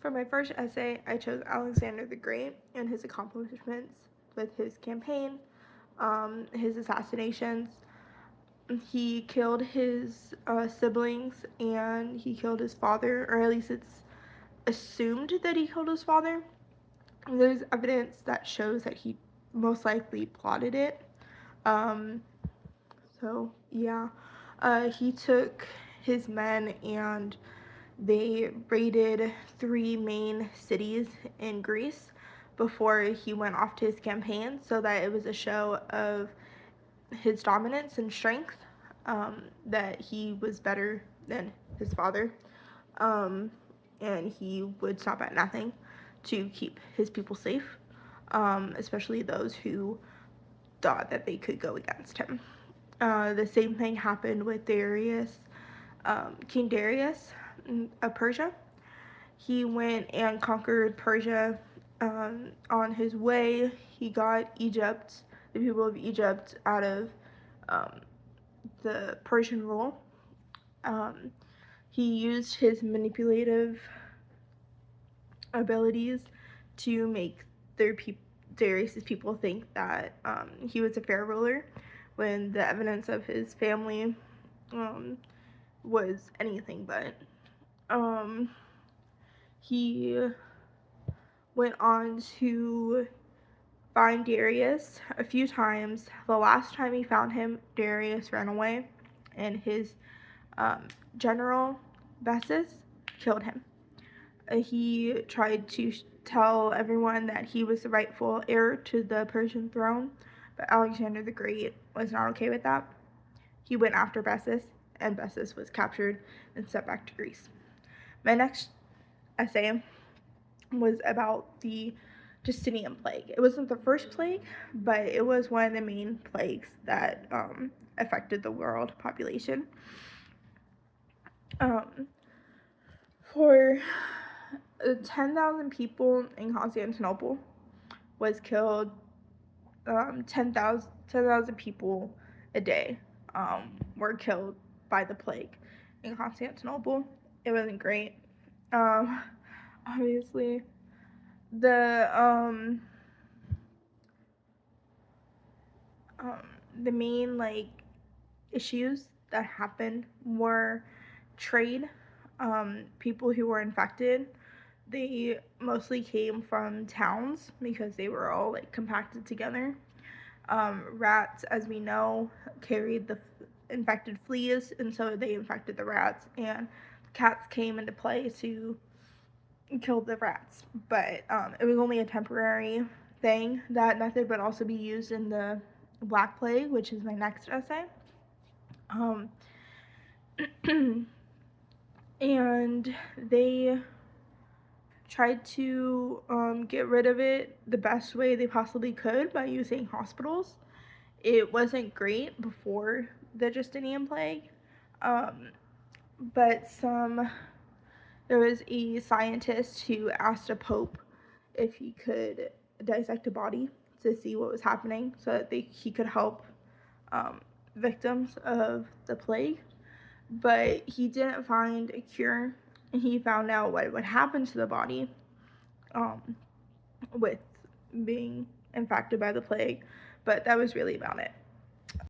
For my first essay, I chose Alexander the Great and his accomplishments with his campaign, his assassinations. He killed his siblings and he killed his father, or at least it's assumed that he killed his father. There's evidence that shows that he most likely plotted it. Um, so, yeah. He took his men and they raided 3 main cities in Greece before he went off to his campaign, so that it was a show of his dominance and strength, that he was better than his father, um, and he would stop at nothing to keep his people safe, especially those who thought that they could go against him. The same thing happened with Darius, King Darius of Persia. He went and conquered Persia. On his way, he got Egypt, the people of Egypt, out of um, the Persian rule. Um, he used his manipulative abilities to make Darius's people think that he was a fair ruler, when the evidence of his family was anything but. He went on to find Darius a few times. The last time he found him, Darius ran away, and his general, Bessus, killed him. He tried to tell everyone that he was the rightful heir to the Persian throne, but Alexander the Great was not okay with that. He went after Bessus, and Bessus was captured and sent back to Greece. My next essay was about the Justinian plague. It wasn't the first plague, but it was one of the main plagues that affected the world population. For 10,000 people in Constantinople was killed. 10,000 people a day were killed by the plague in Constantinople. It wasn't great. Obviously, the main issues that happened were trade. People who were infected, they mostly came from towns because they were all compacted together. Rats, as we know, carried the infected fleas, and so they infected the rats, and cats came into play to kill the rats. But it was only a temporary thing. That method would also be used in the Black Plague, which is my next essay. And they tried to get rid of it the best way they possibly could by using hospitals. It wasn't great before the Justinian plague, but there was a scientist who asked a pope if he could dissect a body to see what was happening, so that he could help victims of the plague. But he didn't find a cure, and he found out what would happen to the body with being infected by the plague, but that was really about it.